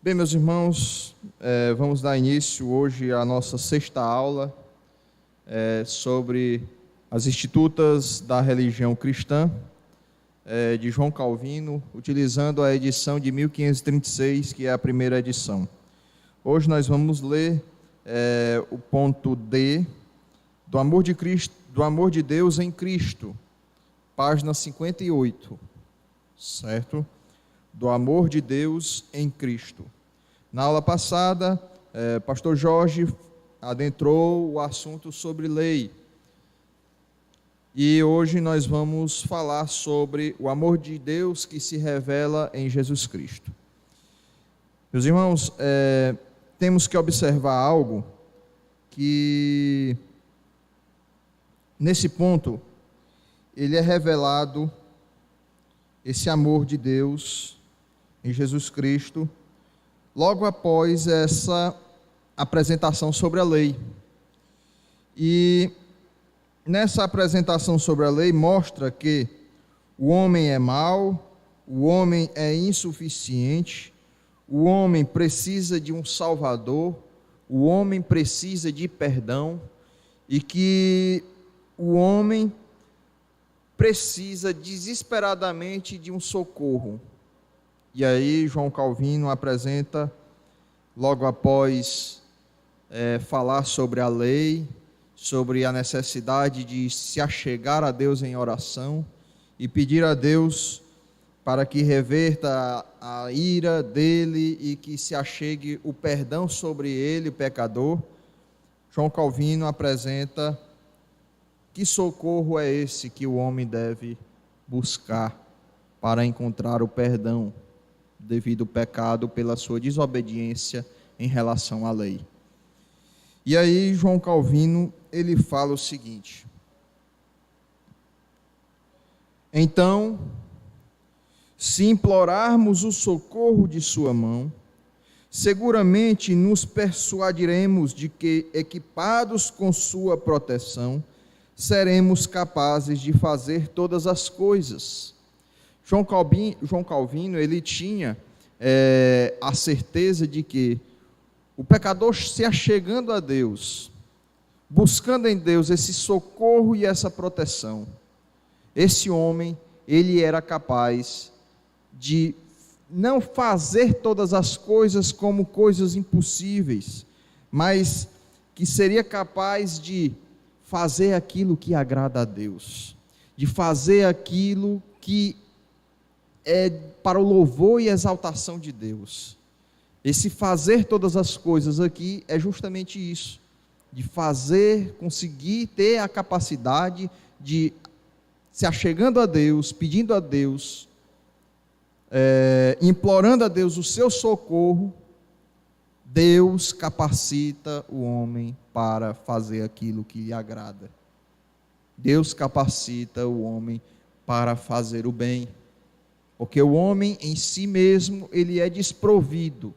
Bem, meus irmãos, vamos dar início hoje à nossa sexta aula sobre as Institutas da Religião Cristã, de João Calvino, utilizando a edição de 1536, que é a primeira edição. Hoje nós vamos ler o ponto D, do amor de Cristo, do amor de Deus em Cristo, página 58, certo? Do amor de Deus em Cristo. Na aula passada, pastor Jorge adentrou o assunto sobre lei. E hoje nós vamos falar sobre o amor de Deus que se revela em Jesus Cristo. Meus irmãos, temos que observar algo que, nesse ponto, ele é revelado, esse amor de Deus em Jesus Cristo, logo após essa apresentação sobre a lei. E nessa apresentação sobre a lei mostra que o homem é mau, o homem é insuficiente, o homem precisa de um Salvador, o homem precisa de perdão e que o homem precisa desesperadamente de um socorro. E aí João Calvino apresenta, logo após falar sobre a lei, sobre a necessidade de se achegar a Deus em oração e pedir a Deus para que reverta a ira dele e que se achegue o perdão sobre ele, o pecador. João Calvino apresenta que socorro é esse que o homem deve buscar para encontrar o perdão devido ao pecado pela sua desobediência em relação à lei. E aí João Calvino, ele fala o seguinte: então, se implorarmos o socorro de sua mão, seguramente nos persuadiremos de que, equipados com sua proteção, seremos capazes de fazer todas as coisas. João Calvino, ele tinha a certeza de que o pecador se achegando a Deus, buscando em Deus esse socorro e essa proteção, esse homem, ele era capaz de não fazer todas as coisas como coisas impossíveis, mas que seria capaz de fazer aquilo que agrada a Deus, de fazer aquilo que é para o louvor e exaltação de Deus. Esse fazer todas as coisas aqui é justamente isso, de fazer, conseguir ter a capacidade de, se achegando a Deus, pedindo a Deus, implorando a Deus o seu socorro, Deus capacita o homem para fazer aquilo que lhe agrada. Deus capacita o homem para fazer o bem, porque o homem em si mesmo, ele é desprovido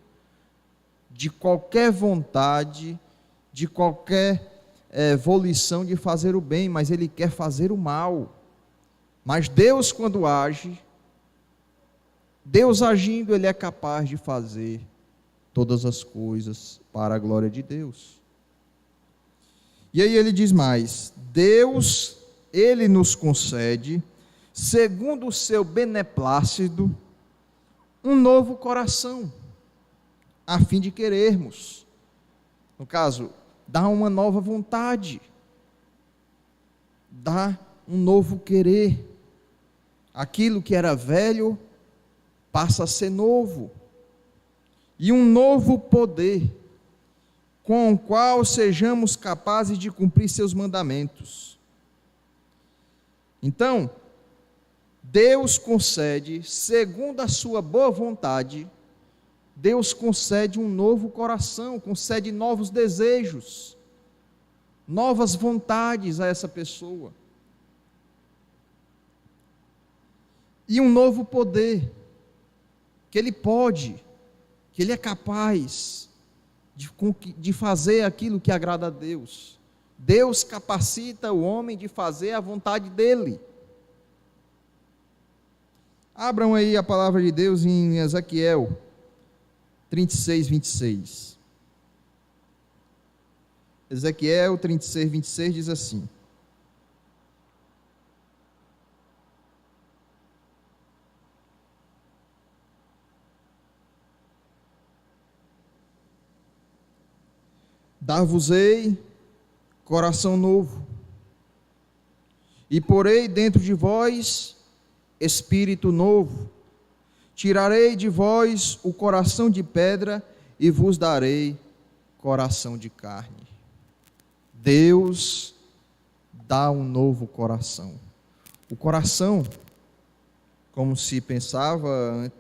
de qualquer vontade, de qualquer volição de fazer o bem, mas ele quer fazer o mal. Mas Deus, quando age, Deus agindo, ele é capaz de fazer todas as coisas para a glória de Deus. E aí ele diz mais: Deus, ele nos concede, segundo o seu beneplácito, um novo coração, a fim de querermos. No caso, dá uma nova vontade, dá um novo querer. Aquilo que era velho passa a ser novo. E um novo poder, com o qual sejamos capazes de cumprir seus mandamentos. Então, Deus concede, segundo a sua boa vontade, Deus concede um novo coração, concede novos desejos, novas vontades a essa pessoa. E um novo poder, que ele pode, que ele é capaz de fazer aquilo que agrada a Deus. Deus capacita o homem de fazer a vontade dele. Abram aí a palavra de Deus em Ezequiel, 36, 26. Ezequiel 36, 26 diz assim: dar-vos-ei coração novo, e porei dentro de vós espírito novo, tirarei de vós o coração de pedra e vos darei coração de carne. Deus dá um novo coração. O coração, como se pensava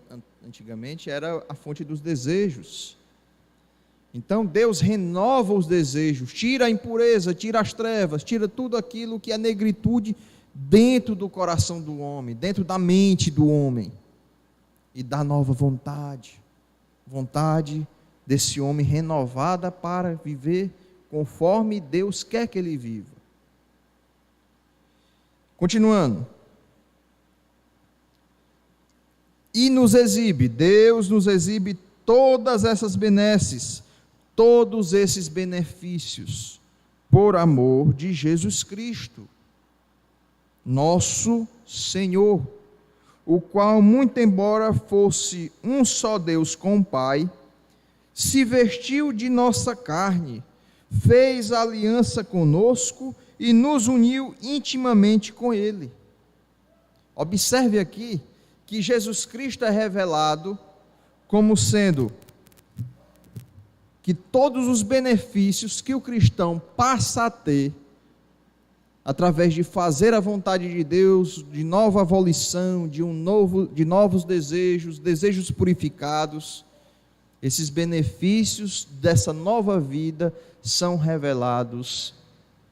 antigamente, era a fonte dos desejos. Então Deus renova os desejos, tira a impureza, tira as trevas, tira tudo aquilo que é negritude dentro do coração do homem, dentro da mente do homem, e dá nova vontade, vontade desse homem renovada para viver conforme Deus quer que ele viva. Continuando. E Deus nos exibe todas essas benesses, todos esses benefícios, por amor de Jesus Cristo, nosso Senhor, o qual, muito embora fosse um só Deus com o Pai, se vestiu de nossa carne, fez aliança conosco e nos uniu intimamente com Ele. Observe aqui que Jesus Cristo é revelado como sendo que todos os benefícios que o cristão passa a ter através de fazer a vontade de Deus, de nova volição, de novos desejos purificados, esses benefícios dessa nova vida são revelados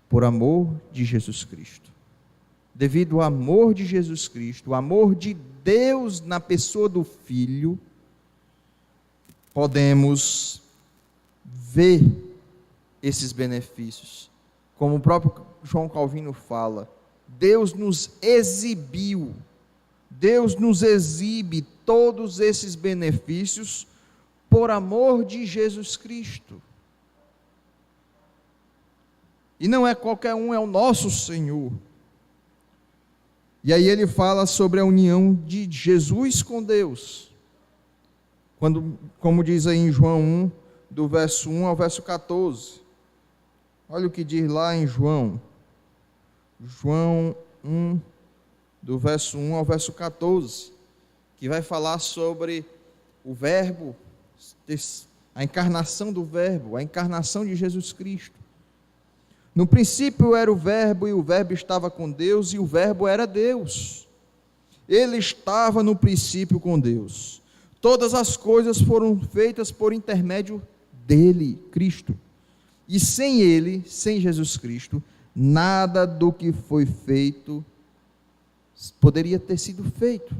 por amor de Jesus Cristo. Devido ao amor de Jesus Cristo, o amor de Deus na pessoa do Filho, podemos ver esses benefícios. Como o próprio João Calvino fala, Deus nos exibiu, Deus nos exibe todos esses benefícios por amor de Jesus Cristo. E não é qualquer um, é o nosso Senhor. E aí ele fala sobre a união de Jesus com Deus. Como diz aí em João 1, do verso 1 ao verso 14. Olha o que diz lá em João 1, do verso 1 ao verso 14, que vai falar sobre o Verbo, a encarnação do Verbo, a encarnação de Jesus Cristo. No princípio era o Verbo, e o Verbo estava com Deus, e o Verbo era Deus. Ele estava no princípio com Deus. Todas as coisas foram feitas por intermédio dele, Cristo. E sem ele, sem Jesus Cristo, nada do que foi feito poderia ter sido feito.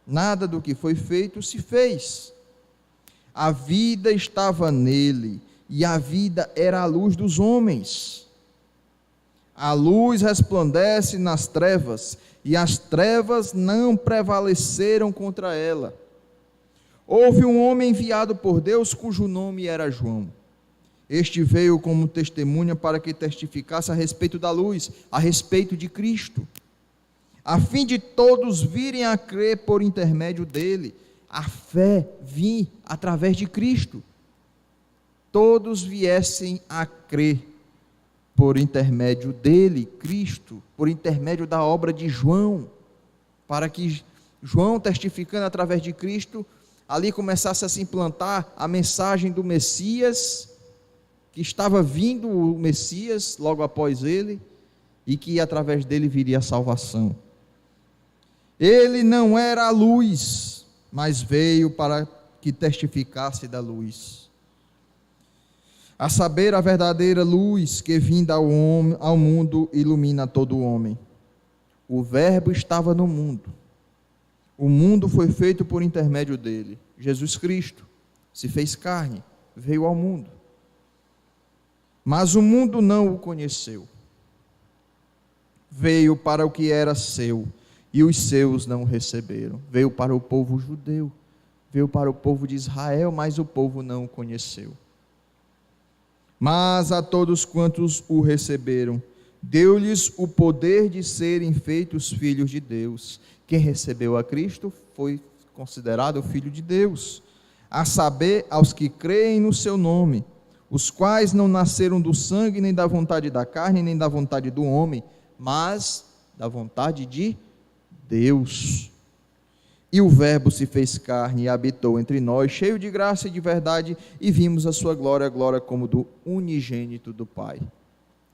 Nada do que foi feito se fez. A vida estava nele, e a vida era a luz dos homens. A luz resplandece nas trevas, e as trevas não prevaleceram contra ela. Houve um homem enviado por Deus, cujo nome era João. Este veio como testemunha para que testificasse a respeito da luz, a respeito de Cristo, a fim de todos virem a crer por intermédio dele. A fé vinha através de Cristo. Todos viessem a crer por intermédio dele, Cristo, por intermédio da obra de João, para que João, testificando através de Cristo, ali começasse a se implantar a mensagem do Messias, que estava vindo o Messias logo após ele, e que através dele viria a salvação. Ele não era a luz, mas veio para que testificasse da luz, a saber, a verdadeira luz que vinda ao mundo ilumina todo o homem. O Verbo estava no mundo, o mundo foi feito por intermédio dele. Jesus Cristo se fez carne, veio ao mundo, mas o mundo não o conheceu. Veio para o que era seu, e os seus não o receberam. Veio para o povo judeu, Veio para o povo de Israel, mas o povo não o conheceu. Mas a todos quantos o receberam, deu-lhes o poder de serem feitos filhos de Deus. Quem recebeu a Cristo foi considerado filho de Deus, a saber, aos que creem no seu nome, os quais não nasceram do sangue, nem da vontade da carne, nem da vontade do homem, mas da vontade de Deus. E o Verbo se fez carne e habitou entre nós, cheio de graça e de verdade, e vimos a sua glória, a glória como do unigênito do Pai.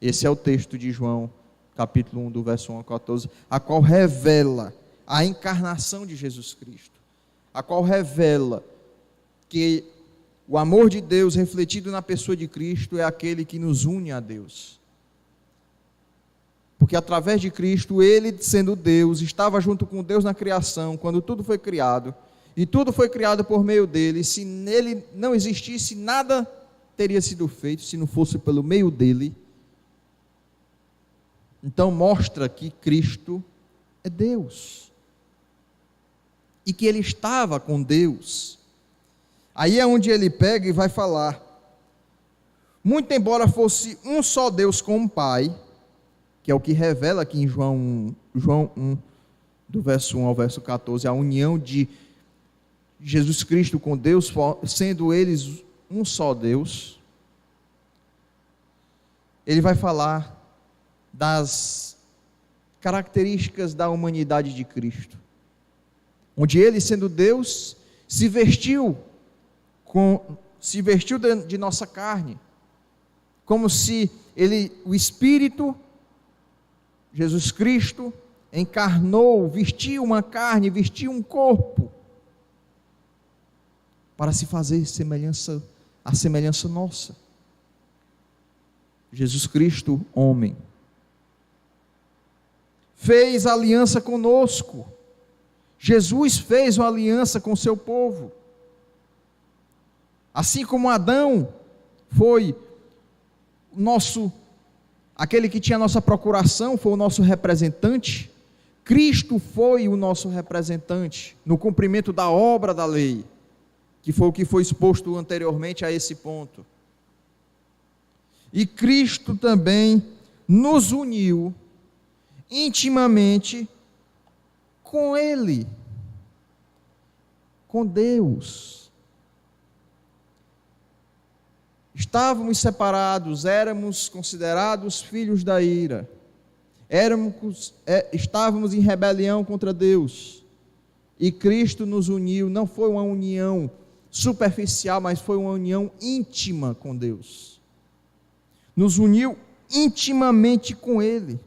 Esse é o texto de João, capítulo 1, do verso 1 a 14, a qual revela a encarnação de Jesus Cristo, a qual revela que o amor de Deus refletido na pessoa de Cristo é aquele que nos une a Deus. Porque através de Cristo, Ele, sendo Deus, estava junto com Deus na criação, quando tudo foi criado, e tudo foi criado por meio dele. Se nele não existisse, nada teria sido feito, se não fosse pelo meio dele. Então mostra que Cristo é Deus, e que Ele estava com Deus. Aí é onde ele pega e vai falar, muito embora fosse um só Deus com o Pai, que é o que revela aqui em João 1, do verso 1 ao verso 14, a união de Jesus Cristo com Deus, sendo eles um só Deus. Ele vai falar das características da humanidade de Cristo, onde ele, sendo Deus, se vestiu de nossa carne, como se o Espírito, Jesus Cristo, encarnou, vestiu uma carne, vestiu um corpo, para se fazer a semelhança nossa. Jesus Cristo, homem, fez aliança conosco. Jesus fez uma aliança com o seu povo. Assim como Adão foi aquele que tinha a nossa procuração, foi o nosso representante, Cristo foi o nosso representante no cumprimento da obra da lei, que foi o que foi exposto anteriormente a esse ponto. E Cristo também nos uniu intimamente com Ele, com Deus. Estávamos separados, éramos considerados filhos da ira, estávamos em rebelião contra Deus, e Cristo nos uniu. Não foi uma união superficial, mas foi uma união íntima com Deus, nos uniu intimamente com Ele.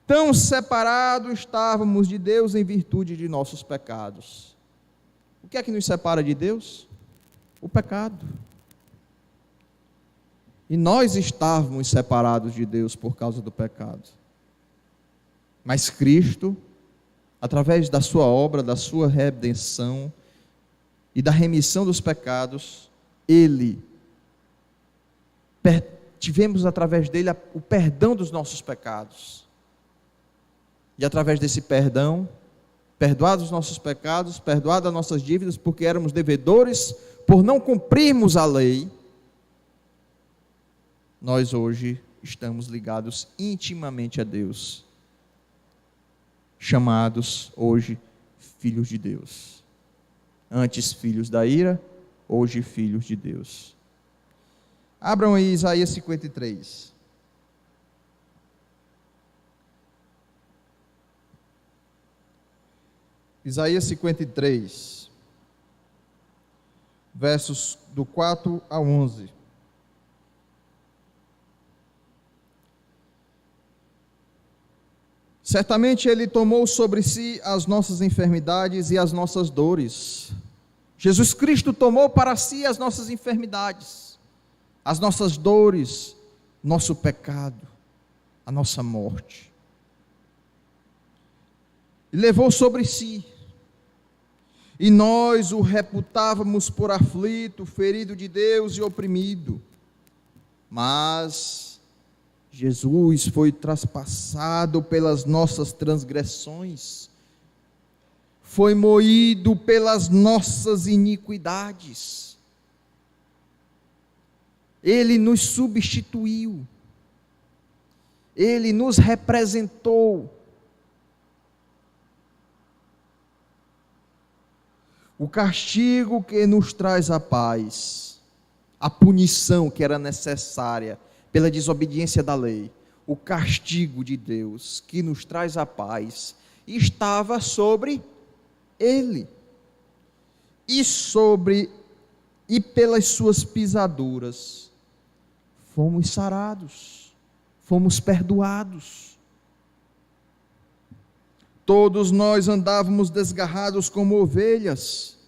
Tão separados estávamos de Deus em virtude de nossos pecados. O que é que nos separa de Deus? O pecado. E nós estávamos separados de Deus por causa do pecado. Mas Cristo, através da sua obra, da sua redenção e da remissão dos pecados, tivemos através dele o perdão dos nossos pecados. E através desse perdão, perdoados os nossos pecados, perdoadas as nossas dívidas, porque éramos devedores por não cumprirmos a lei, nós hoje estamos ligados intimamente a Deus, chamados hoje filhos de Deus. Antes filhos da ira, hoje filhos de Deus. Abram aí Isaías 53. Isaías 53, versos do 4 ao 11. Certamente Ele tomou sobre si as nossas enfermidades e as nossas dores. Jesus Cristo tomou para si as nossas enfermidades, as nossas dores, nosso pecado, a nossa morte. E levou sobre si. E nós o reputávamos por aflito, ferido de Deus e oprimido. Mas Jesus foi traspassado pelas nossas transgressões, foi moído pelas nossas iniquidades. Ele nos substituiu. Ele nos representou. O castigo que nos traz a paz, a punição que era necessária pela desobediência da lei, o castigo de Deus que nos traz a paz, estava sobre ele. E pelas suas pisaduras fomos sarados, fomos perdoados. Todos nós andávamos desgarrados como ovelhas,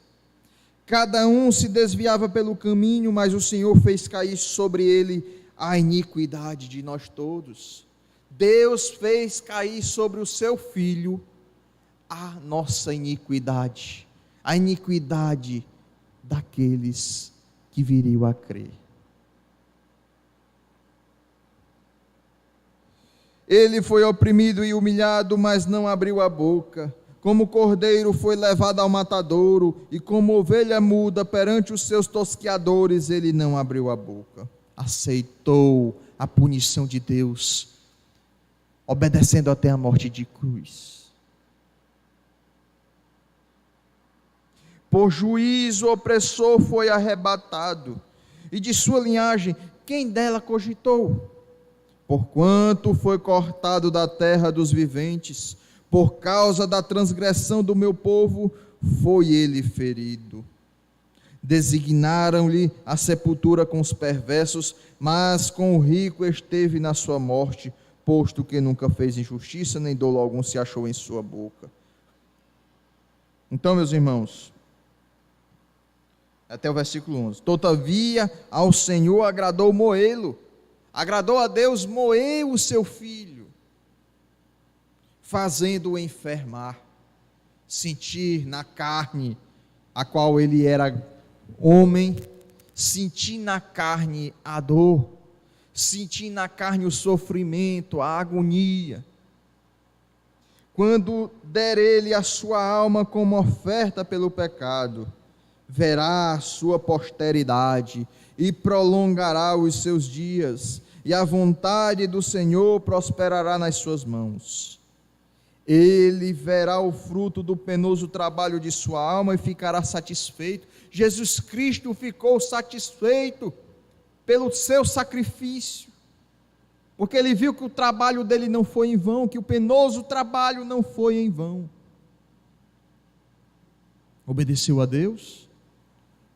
cada um se desviava pelo caminho, mas o Senhor fez cair sobre ele a iniquidade de nós todos. Deus fez cair sobre o seu Filho a nossa iniquidade, a iniquidade daqueles que viriam a crer. Ele foi oprimido e humilhado, mas não abriu a boca. Como cordeiro foi levado ao matadouro, e como ovelha muda perante os seus tosqueadores, ele não abriu a boca. Aceitou a punição de Deus, obedecendo até a morte de cruz. Por juízo opressor foi arrebatado, e de sua linhagem, quem dela cogitou? Porquanto foi cortado da terra dos viventes, por causa da transgressão do meu povo, foi ele ferido. Designaram-lhe a sepultura com os perversos, mas com o rico esteve na sua morte, posto que nunca fez injustiça, nem dolo algum se achou em sua boca. Então, meus irmãos, até o versículo 11. Todavia, ao Senhor agradou moê-lo. Agradou a Deus moer o seu filho, fazendo-o enfermar, sentir na carne, a qual ele era homem, sentir na carne a dor, sentir na carne o sofrimento, a agonia. Quando der ele a sua alma como oferta pelo pecado, verá a sua posteridade e prolongará os seus dias, e a vontade do Senhor prosperará nas suas mãos. Ele verá o fruto do penoso trabalho de sua alma e ficará satisfeito. Jesus Cristo ficou satisfeito pelo seu sacrifício, porque ele viu que o trabalho dele não foi em vão, que o penoso trabalho não foi em vão. Obedeceu a Deus,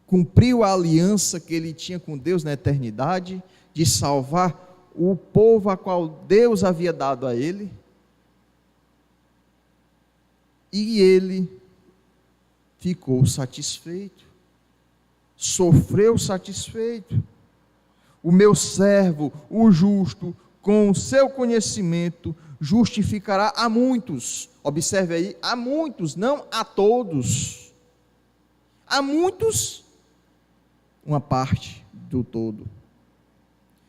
cumpriu a aliança que ele tinha com Deus na eternidade, de salvar o povo a qual Deus havia dado a ele, e ele ficou satisfeito, sofreu satisfeito. O meu servo, o justo, com o seu conhecimento, justificará a muitos. Observe aí, a muitos, não a todos. A muitos, uma parte do todo.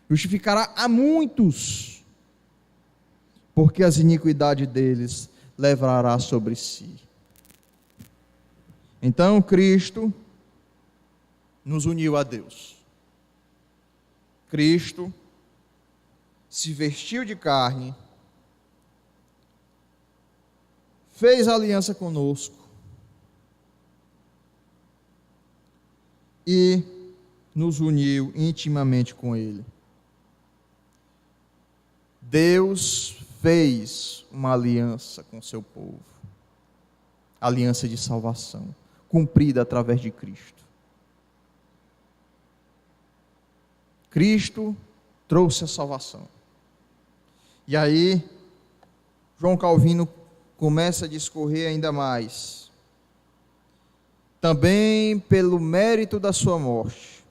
Justificará a muitos, porque as iniquidades deles levará sobre si. Então Cristo nos uniu a Deus. Cristo se vestiu de carne, fez aliança conosco e nos uniu intimamente com Ele. Deus fez uma aliança com seu povo, aliança de salvação, cumprida através de Cristo. Cristo trouxe a salvação. E aí, João Calvino começa a discorrer ainda mais. Também pelo mérito da sua morte,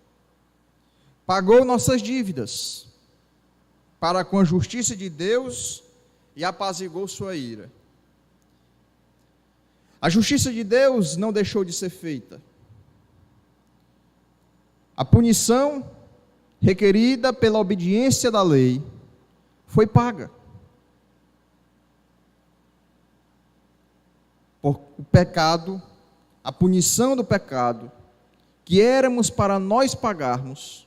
pagou nossas dívidas, para com a justiça de Deus, e apaziguou sua ira. A justiça de Deus não deixou de ser feita. A punição requerida pela obediência da lei foi paga. por o pecado, a punição do pecado, que éramos para nós pagarmos,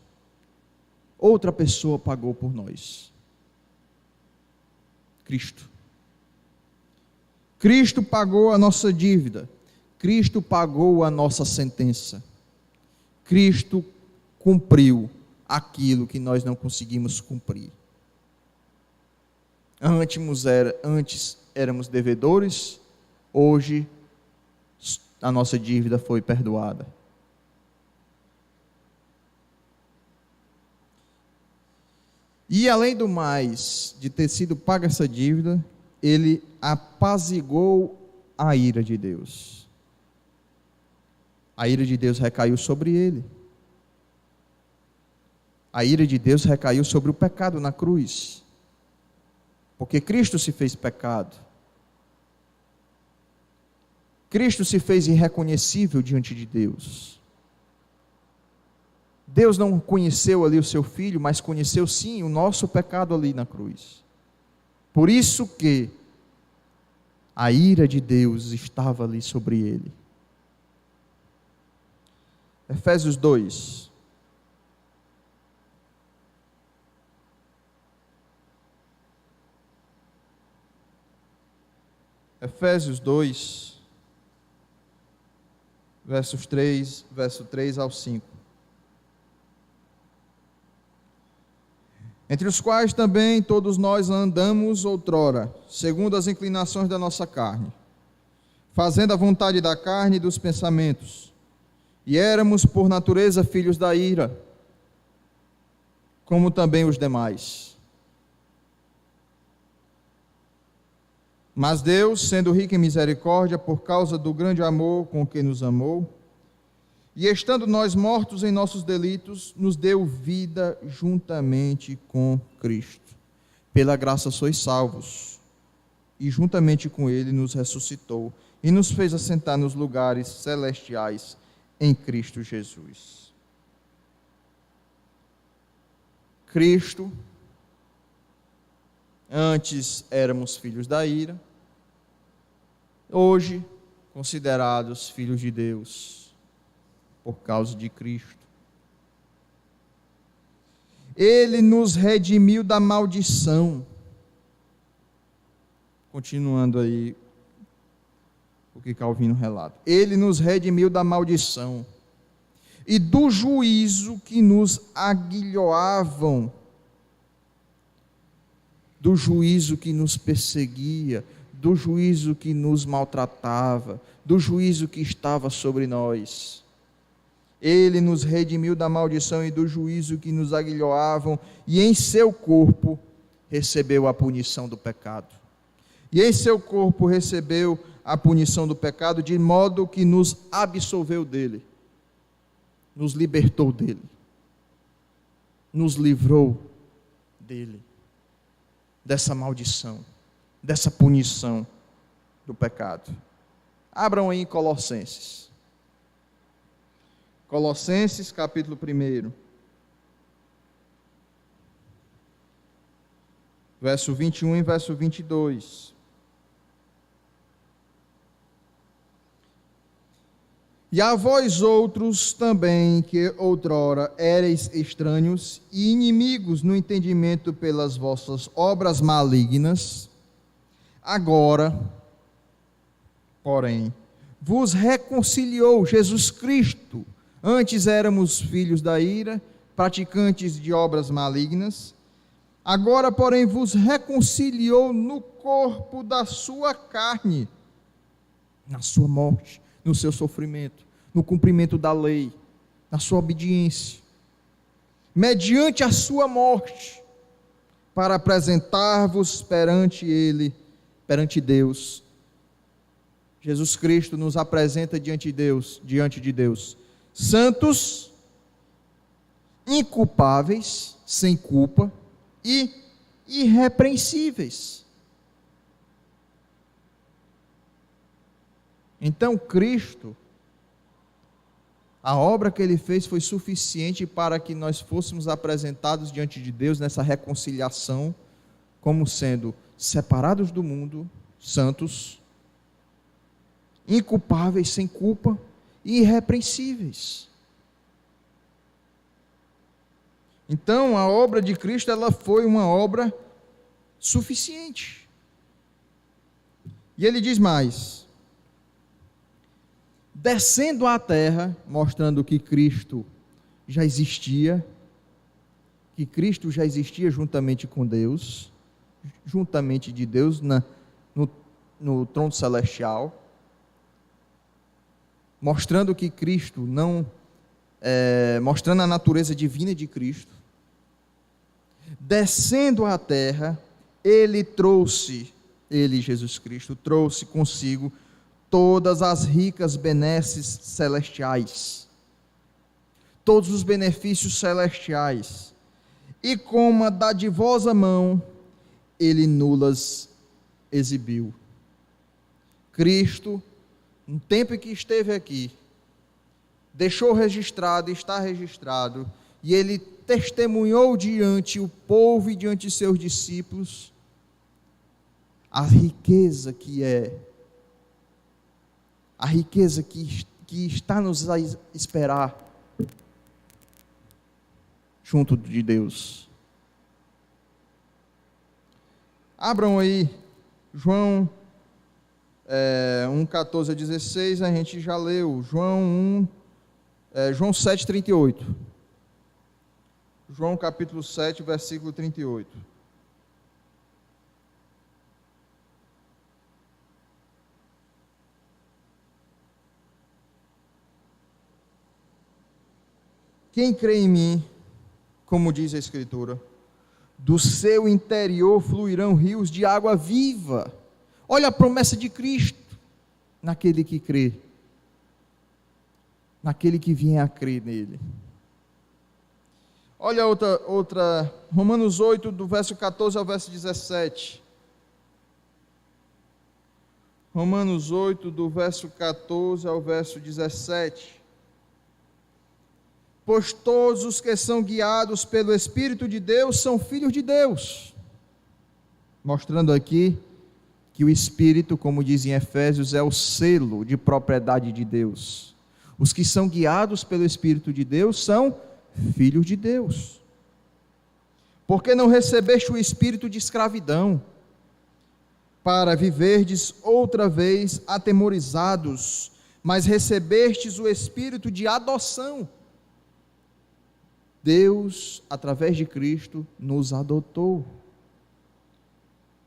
outra pessoa pagou por nós. Cristo. Cristo pagou a nossa dívida. Cristo pagou a nossa sentença. Cristo cumpriu aquilo que nós não conseguimos cumprir. Antes éramos devedores, hoje a nossa dívida foi perdoada. E além do mais, de ter sido paga essa dívida, ele apaziguou a ira de Deus. A ira de Deus recaiu sobre ele. A ira de Deus recaiu sobre o pecado na cruz. Porque Cristo se fez pecado. Cristo se fez irreconhecível diante de Deus. Deus não conheceu ali o seu Filho, mas conheceu sim o nosso pecado ali na cruz. Por isso que a ira de Deus estava ali sobre ele. Efésios 2. Efésios 2, verso 3 ao 5. Entre os quais também todos nós andamos outrora, segundo as inclinações da nossa carne, fazendo a vontade da carne e dos pensamentos, e éramos por natureza filhos da ira, como também os demais. Mas Deus, sendo rico em misericórdia, por causa do grande amor com que nos amou, e estando nós mortos em nossos delitos, nos deu vida juntamente com Cristo. Pela graça sois salvos, e juntamente com Ele nos ressuscitou, e nos fez assentar nos lugares celestiais em Cristo Jesus. Cristo, antes éramos filhos da ira, hoje considerados filhos de Deus, por causa de Cristo. Ele nos redimiu da maldição. Continuando aí o que Calvino relata. Ele nos redimiu da maldição e do juízo que nos aguilhoavam, do juízo que nos perseguia, do juízo que nos maltratava, do juízo que estava sobre nós. Ele nos redimiu da maldição e do juízo que nos aguilhoavam, e em seu corpo recebeu a punição do pecado. E em seu corpo recebeu a punição do pecado, de modo que nos absolveu dele, nos libertou dele, nos livrou dele, dessa maldição, dessa punição do pecado. Abram aí em Colossenses. Colossenses, capítulo 1. Verso 21 e verso 22. E a vós outros também, que outrora éreis estranhos e inimigos no entendimento pelas vossas obras malignas, agora, porém, vos reconciliou Jesus Cristo. Antes éramos filhos da ira, praticantes de obras malignas. Agora, porém, vos reconciliou no corpo da sua carne, na sua morte, no seu sofrimento, no cumprimento da lei, na sua obediência, mediante a sua morte, para apresentar-vos perante Ele, perante Deus. Jesus Cristo nos apresenta diante de Deus, santos, inculpáveis, sem culpa e irrepreensíveis. Então Cristo, a obra que Ele fez foi suficiente para que nós fôssemos apresentados diante de Deus nessa reconciliação, como sendo separados do mundo, santos, inculpáveis, sem culpa e irrepreensíveis. Então, a obra de Cristo, ela foi uma obra suficiente. E ele diz mais: descendo à terra, mostrando que Cristo já existia, juntamente com Deus, juntamente de Deus no trono celestial, mostrando que Cristo mostrando a natureza divina de Cristo. Descendo à terra, Jesus Cristo, trouxe consigo todas as ricas benesses celestiais, todos os benefícios celestiais, e com uma dadivosa mão, ele nulas exibiu. Cristo, no tempo em que esteve aqui, deixou registrado, está registrado, e ele testemunhou diante o povo e diante de seus discípulos a riqueza que está nos a esperar junto de Deus. Abram aí João 1:14 a 16, a gente já leu. João 7:38. João capítulo 7, versículo 38. Quem crê em mim, como diz a Escritura, do seu interior fluirão rios de água viva. Olha a promessa de Cristo naquele que crê, naquele que vier a crer nele. Olha outra, Romanos 8, do verso 14 ao verso 17. Romanos 8, do verso 14 ao verso 17. Pois todos os que são guiados pelo Espírito de Deus são filhos de Deus. Mostrando aqui que o Espírito, como diz em Efésios, é o selo de propriedade de Deus. Os que são guiados pelo Espírito de Deus são filhos de Deus. Porque não recebeste o espírito de escravidão, para viverdes outra vez atemorizados, mas recebestes o espírito de adoção. Deus, através de Cristo, nos adotou,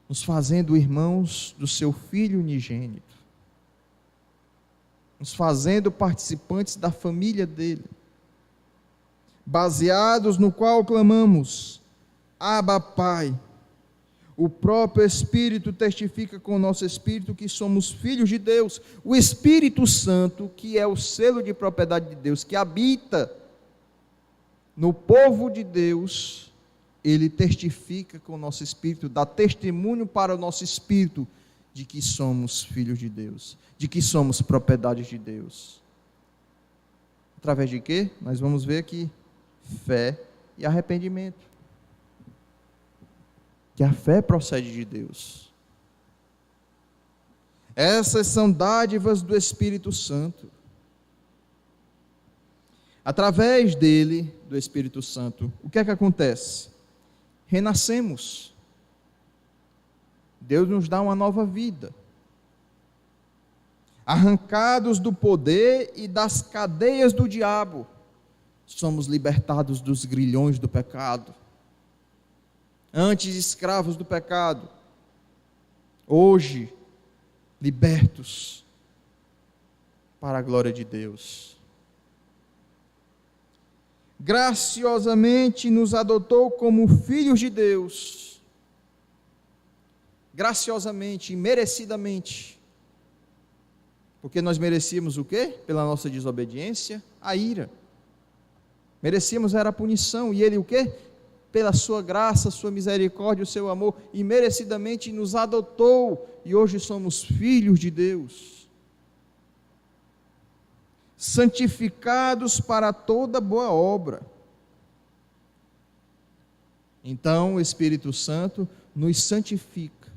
nos fazendo irmãos do seu Filho unigênito, nos fazendo participantes da família dele, baseados no qual clamamos: Abba, Pai. O próprio Espírito testifica com o nosso Espírito que somos filhos de Deus. O Espírito Santo, que é o selo de propriedade de Deus, que habita no povo de Deus, ele testifica com o nosso Espírito, dá testemunho para o nosso Espírito de que somos filhos de Deus, de que somos propriedades de Deus. Através de quê? Nós vamos ver aqui. Fé e arrependimento. Que a fé procede de Deus. Essas são dádivas do Espírito Santo. Através dele, do Espírito Santo, o que é que acontece? Renascemos. Deus nos dá uma nova vida. Arrancados do poder e das cadeias do diabo, somos libertados dos grilhões do pecado. Antes escravos do pecado, hoje libertos para a glória de Deus. Graciosamente nos adotou como filhos de Deus. Graciosamente, merecidamente. Porque nós merecíamos o quê? Pela nossa desobediência, a ira. Merecíamos era a punição, e ele o quê? Pela sua graça, sua misericórdia, o seu amor, e merecidamente nos adotou, e hoje somos filhos de Deus. Santificados para toda boa obra. Então o Espírito Santo nos santifica,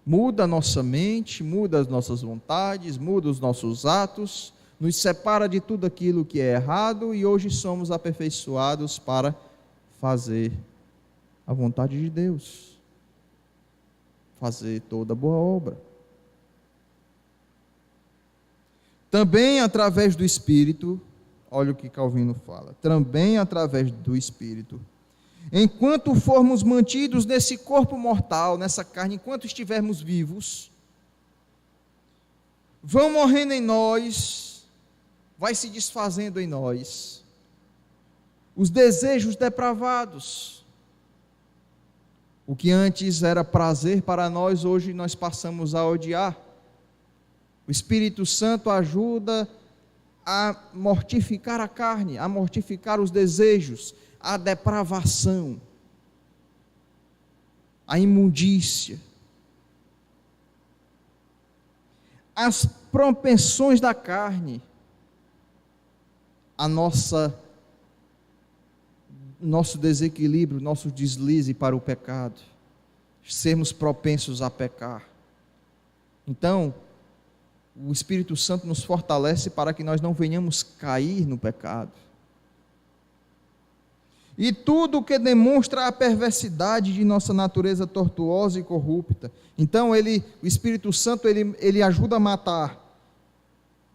muda a nossa mente, muda as nossas vontades, muda os nossos atos, nos separa de tudo aquilo que é errado e hoje somos aperfeiçoados para fazer a vontade de Deus, fazer toda boa obra. Também através do Espírito, olha o que Calvino fala, também através do Espírito, enquanto formos mantidos nesse corpo mortal, nessa carne, enquanto estivermos vivos, vão morrendo em nós, vai se desfazendo em nós, os desejos depravados. O que antes era prazer para nós, hoje nós passamos a odiar. O Espírito Santo ajuda a mortificar a carne, a mortificar os desejos, a depravação, a imundícia, as propensões da carne, nosso desequilíbrio, nosso deslize para o pecado, sermos propensos a pecar. Então, o Espírito Santo nos fortalece para que nós não venhamos cair no pecado. E tudo que demonstra a perversidade de nossa natureza tortuosa e corrupta. Então, o Espírito Santo, ele ajuda a matar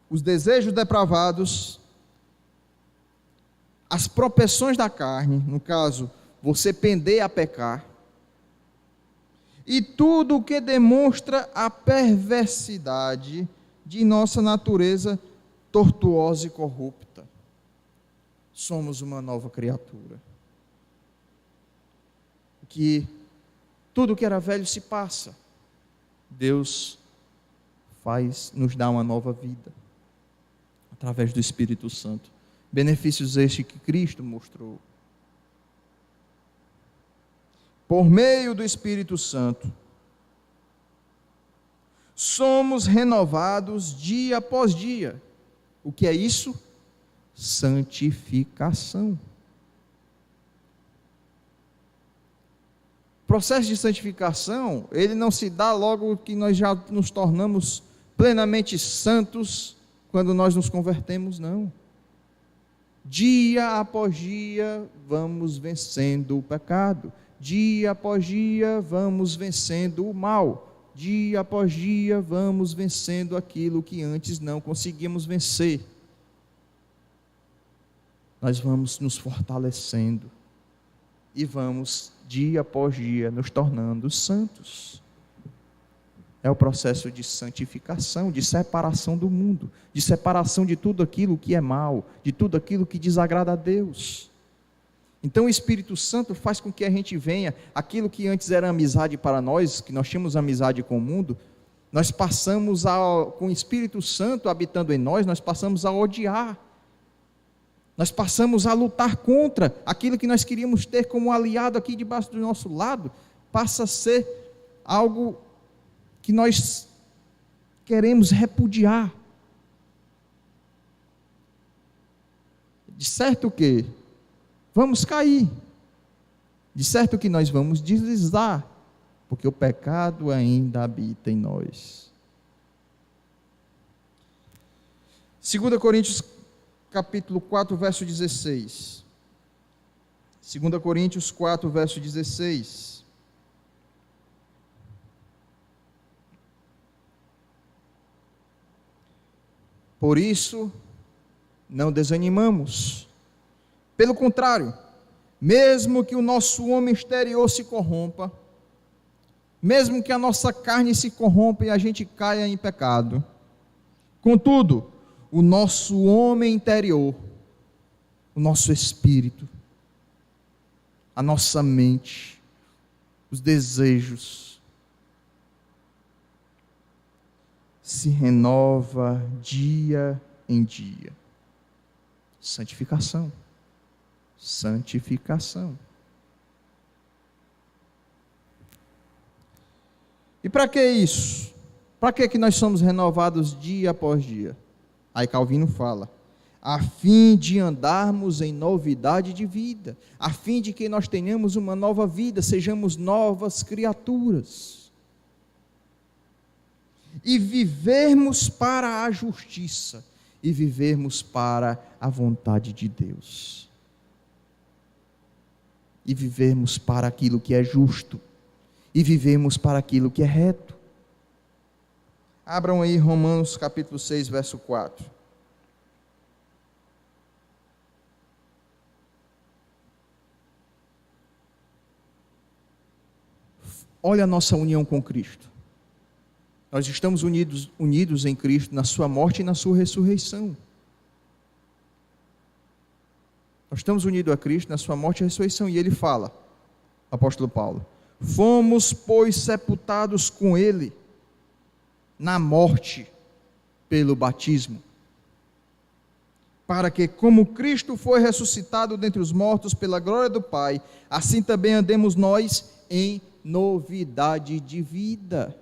os desejos depravados, as propensões da carne, no caso, você pender a pecar, e tudo que demonstra a perversidade de nossa natureza tortuosa e corrupta. Somos uma nova criatura. Que tudo que era velho se passa. Deus nos dá uma nova vida através do Espírito Santo. Benefícios estes que Cristo mostrou. Por meio do Espírito Santo, somos renovados dia após dia. O que é isso? Santificação. O processo de santificação, ele não se dá logo que nós já nos tornamos plenamente santos quando nós nos convertemos, não. Dia após dia vamos vencendo o pecado, dia após dia vamos vencendo o mal, dia após dia vamos vencendo aquilo que antes não conseguíamos vencer. Nós vamos nos fortalecendo e vamos dia após dia nos tornando santos. É o processo de santificação, de separação do mundo, de separação de tudo aquilo que é mal, de tudo aquilo que desagrada a Deus. Então o Espírito Santo faz com que a gente venha, aquilo que antes era amizade para nós, que nós tínhamos amizade com o mundo, nós passamos com o Espírito Santo habitando em nós passamos a odiar. Nós passamos a lutar contra aquilo que nós queríamos ter como aliado aqui debaixo do nosso lado, passa a ser algo que nós queremos repudiar. De certo que vamos cair, de certo que nós vamos deslizar, porque o pecado ainda habita em nós. 2 Coríntios capítulo 4, verso 16. 2 Coríntios 4, verso 16. Por isso, não desanimamos. Pelo contrário, mesmo que o nosso homem exterior se corrompa, mesmo que a nossa carne se corrompa e a gente caia em pecado, contudo, o nosso homem interior, o nosso espírito, a nossa mente, os desejos, se renova dia em dia. Santificação. Santificação. E para que isso? Para que nós somos renovados dia após dia? Aí Calvino fala, a fim de andarmos em novidade de vida, a fim de que nós tenhamos uma nova vida, sejamos novas criaturas. e vivermos para a justiça, e vivermos para a vontade de Deus. E vivermos para aquilo que é justo, e vivermos para aquilo que é reto. Abram aí Romanos capítulo 6, verso 4. Olha a nossa união com Cristo. Nós estamos unidos em Cristo na sua morte e na sua ressurreição. Nós estamos unidos a Cristo na sua morte e ressurreição. E ele fala, o apóstolo Paulo, fomos, pois, sepultados com ele na morte pelo batismo, para que, como Cristo foi ressuscitado dentre os mortos pela glória do Pai, assim também andemos nós em novidade de vida.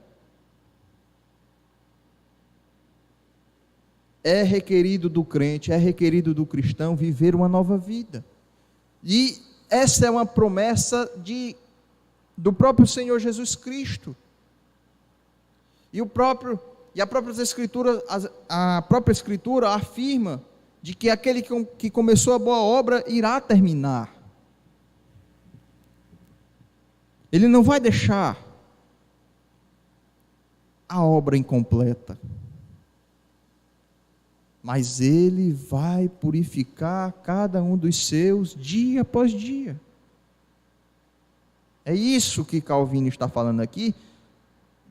É requerido do crente, é requerido do cristão viver uma nova vida. E essa é uma promessa do próprio Senhor Jesus Cristo. E a própria Escritura afirma de que aquele que começou a boa obra irá terminar. Ele não vai deixar a obra incompleta, mas ele vai purificar cada um dos seus dia após dia. É isso que Calvino está falando aqui,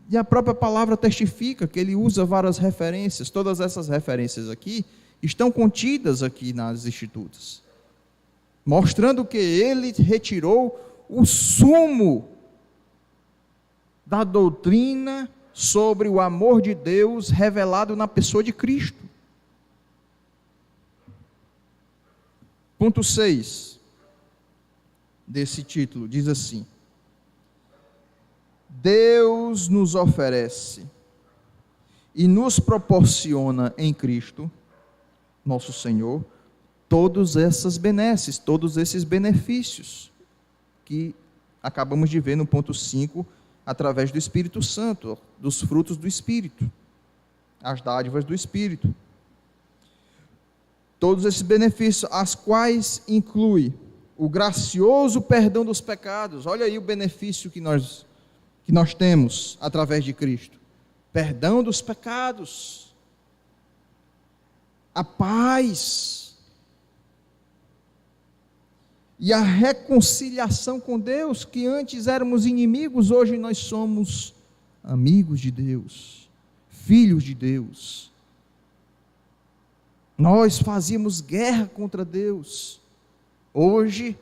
e a própria palavra testifica que ele usa várias referências. Todas essas referências aqui estão contidas aqui nas Escrituras, mostrando que ele retirou o sumo da doutrina sobre o amor de Deus revelado na pessoa de Cristo. Ponto 6 desse título diz assim: Deus nos oferece e nos proporciona em Cristo, nosso Senhor, todas essas benesses, todos esses benefícios que acabamos de ver no ponto 5, através do Espírito Santo, dos frutos do Espírito, as dádivas do Espírito. Todos esses benefícios, as quais inclui o gracioso perdão dos pecados. Olha aí o benefício que nós temos através de Cristo. Perdão dos pecados, a paz e a reconciliação com Deus, que antes éramos inimigos, hoje nós somos amigos de Deus, filhos de Deus. Nós fazíamos guerra contra Deus, hoje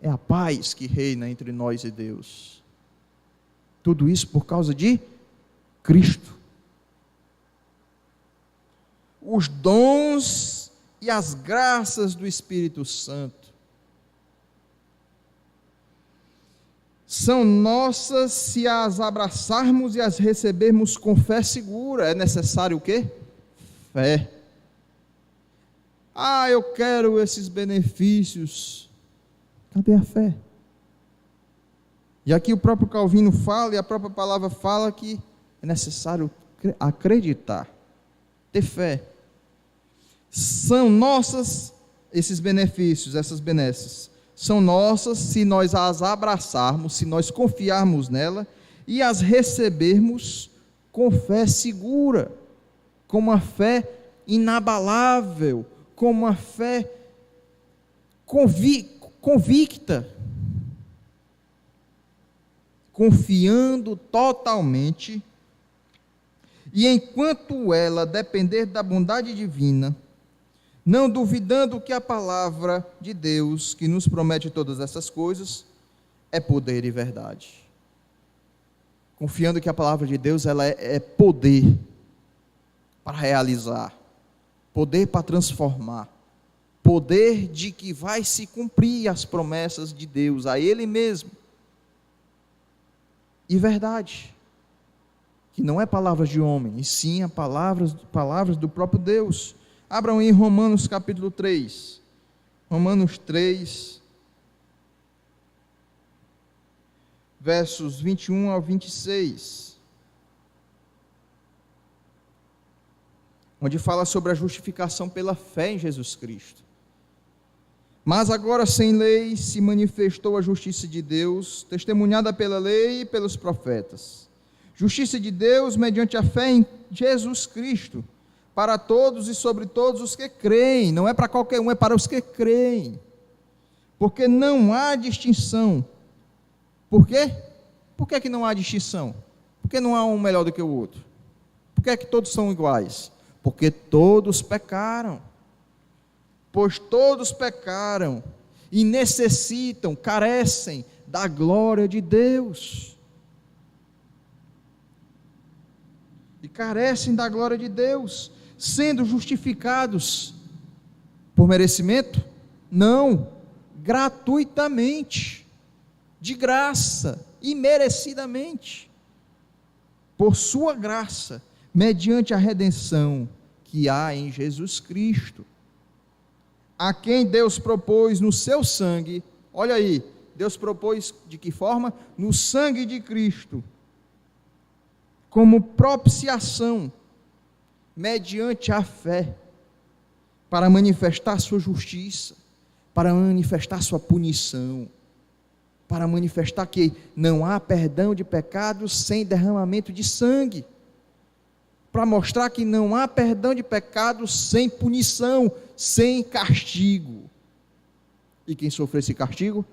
é a paz que reina entre nós e Deus. Tudo isso por causa de Cristo. Os dons e as graças do Espírito Santo são nossas se as abraçarmos e as recebermos com fé segura. É necessário o quê? Fé. Eu quero esses benefícios. Cadê a fé? E aqui o próprio Calvino fala, e a própria palavra fala que é necessário acreditar, ter fé. São nossas, esses benefícios, essas benesses, são nossas se nós as abraçarmos, se nós confiarmos nela e as recebermos com fé segura, com uma fé inabalável, com uma fé convicta, confiando totalmente, e enquanto ela depender da bondade divina, não duvidando que a palavra de Deus, que nos promete todas essas coisas, é poder e verdade. Confiando que a palavra de Deus ela é poder para realizar, poder para transformar, poder de que vai se cumprir as promessas de Deus a Ele mesmo. E verdade, que não é palavras de homem, e sim a palavras do próprio Deus. Abram em Romanos capítulo 3, Romanos 3, versos 21 ao 26. onde fala sobre a justificação pela fé em Jesus Cristo. Mas agora, sem lei, se manifestou a justiça de Deus, testemunhada pela lei e pelos profetas. Justiça de Deus mediante a fé em Jesus Cristo, para todos e sobre todos os que creem. Não é para qualquer um, é para os que creem. Porque não há distinção. Por quê? Por que não há distinção? Porque não há um melhor do que o outro. Por que todos são iguais? Porque todos pecaram. Pois todos pecaram e necessitam, carecem da glória de Deus. E carecem da glória de Deus, sendo justificados por merecimento? Não, gratuitamente, de graça, imerecidamente, por sua graça, mediante a redenção que há em Jesus Cristo, a quem Deus propôs no seu sangue. Olha aí, Deus propôs de que forma? No sangue de Cristo, como propiciação, mediante a fé, para manifestar sua justiça, para manifestar sua punição, para manifestar que não há perdão de pecados sem derramamento de sangue, para mostrar que não há perdão de pecados sem punição, sem castigo. E quem sofreu esse castigo?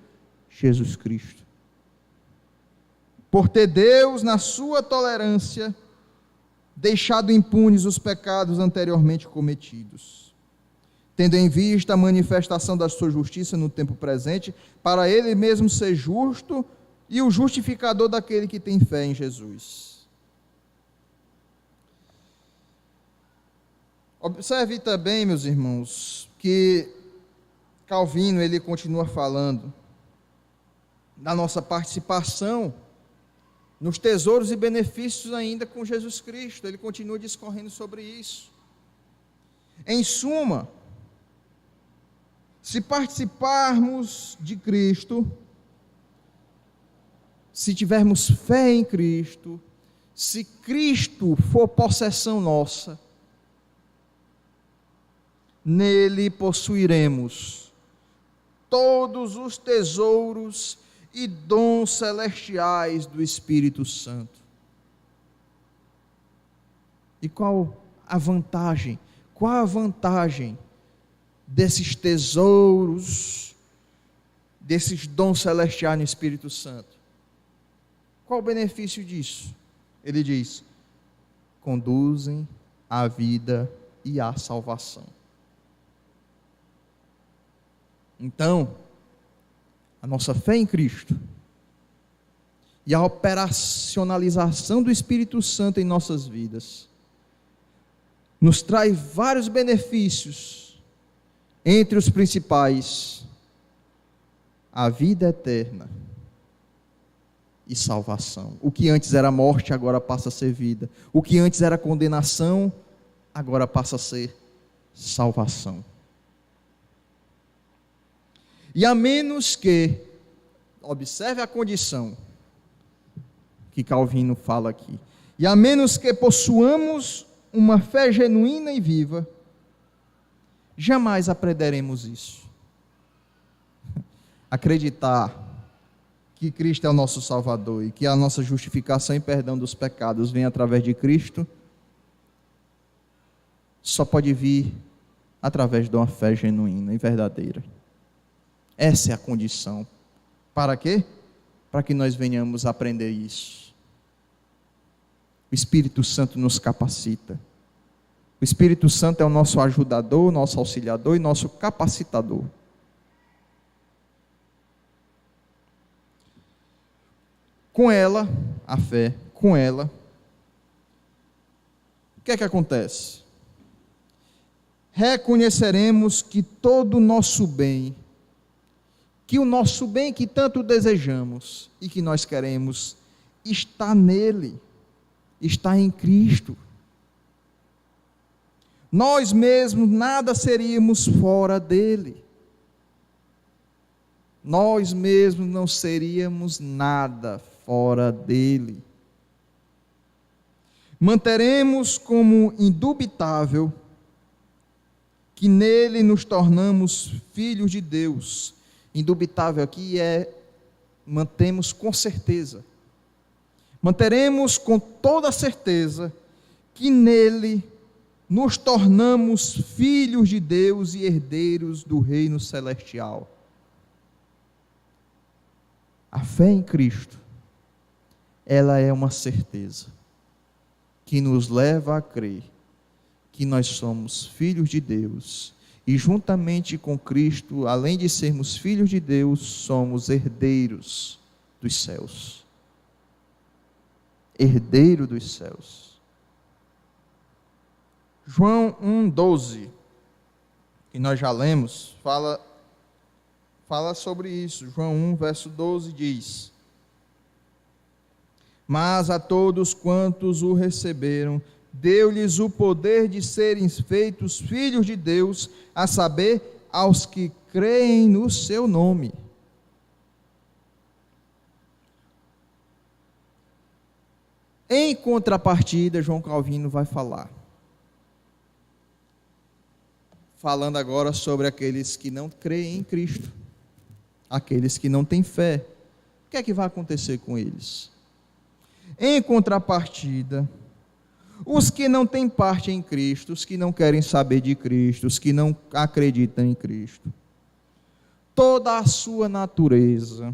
Jesus Cristo. Por ter Deus, na sua tolerância, deixado impunes os pecados anteriormente cometidos, tendo em vista a manifestação da sua justiça no tempo presente, para ele mesmo ser justo e o justificador daquele que tem fé em Jesus. Observe também, meus irmãos, que Calvino, ele continua falando da nossa participação nos tesouros e benefícios ainda com Jesus Cristo. Ele continua discorrendo sobre isso. Em suma, se participarmos de Cristo, se tivermos fé em Cristo, se Cristo for possessão nossa, nele possuiremos todos os tesouros e dons celestiais do Espírito Santo. E qual a vantagem? Qual a vantagem desses tesouros, desses dons celestiais no Espírito Santo? Qual o benefício disso? Ele diz: conduzem à vida e à salvação. Então, a nossa fé em Cristo e a operacionalização do Espírito Santo em nossas vidas nos traz vários benefícios, entre os principais, a vida eterna e salvação. O que antes era morte, agora passa a ser vida. O que antes era condenação, agora passa a ser salvação. E a menos que, observe a condição que Calvino fala aqui, e a menos que possuamos uma fé genuína e viva, jamais aprenderemos isso. Acreditar que Cristo é o nosso Salvador e que a nossa justificação e perdão dos pecados vem através de Cristo, só pode vir através de uma fé genuína e verdadeira. Essa é a condição. Para quê? Para que nós venhamos a aprender isso. O Espírito Santo nos capacita. O Espírito Santo é o nosso ajudador, nosso auxiliador e nosso capacitador. Com ela, a fé, com ela, o que é que acontece? Reconheceremos que todo o nosso bem, que o nosso bem que tanto desejamos e que nós queremos, está nele, está em Cristo. Nós mesmos nada seríamos fora dele. Nós mesmos não seríamos nada fora dele. Manteremos como indubitável que nele nos tornamos filhos de Deus. Indubitável aqui mantemos com certeza. Manteremos com toda certeza que nele nos tornamos filhos de Deus e herdeiros do reino celestial. A fé em Cristo, ela é uma certeza que nos leva a crer que nós somos filhos de Deus e juntamente com Cristo, além de sermos filhos de Deus, somos herdeiros dos céus. Herdeiro dos céus. João 1,12, que nós já lemos, fala sobre isso. João 1, verso 12 diz: mas a todos quantos o receberam, deu-lhes o poder de serem feitos filhos de Deus, a saber, aos que creem no seu nome. Em contrapartida, João Calvino vai falando agora sobre aqueles que não creem em Cristo, aqueles que não têm fé. O que é que vai acontecer com eles? Em contrapartida, os que não têm parte em Cristo, os que não querem saber de Cristo, os que não acreditam em Cristo, toda a sua natureza,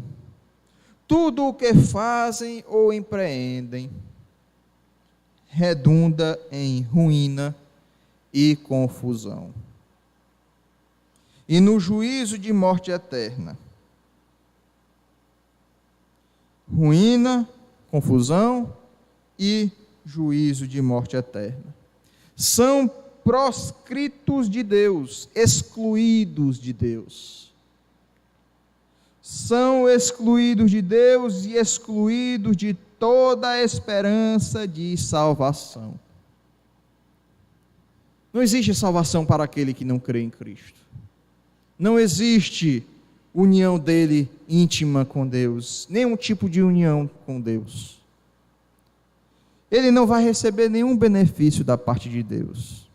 tudo o que fazem ou empreendem, redunda em ruína e confusão, e no juízo de morte eterna. Ruína, confusão e juízo de morte eterna. São proscritos de Deus, excluídos de Deus. São excluídos de Deus e excluídos de toda a esperança de salvação. Não existe salvação para aquele que não crê em Cristo. Não existe união dele íntima com Deus, nenhum tipo de união com Deus. Ele não vai receber nenhum benefício da parte de Deus.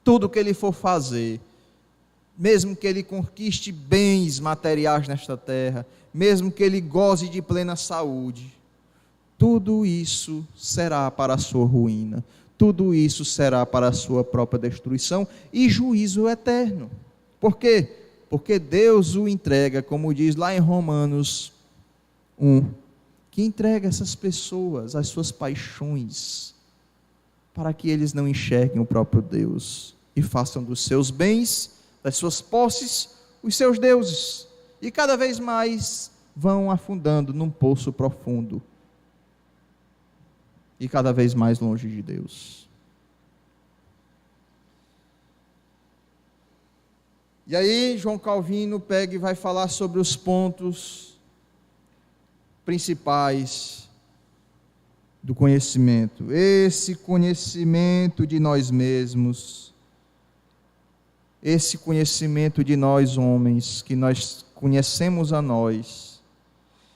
Tudo que ele for fazer, mesmo que ele conquiste bens materiais nesta terra, mesmo que ele goze de plena saúde, tudo isso será para a sua ruína, tudo isso será para a sua própria destruição e juízo eterno. Por quê? Porque Deus o entrega, como diz lá em Romanos 1, que entrega essas pessoas às suas paixões, para que eles não enxerguem o próprio Deus e façam dos seus bens, das suas posses, os seus deuses, e cada vez mais vão afundando num poço profundo e cada vez mais longe de Deus. E aí João Calvino pega e vai falar sobre os pontos principais do conhecimento. Esse conhecimento de nós mesmos, esse conhecimento de nós homens, que nós conhecemos a nós,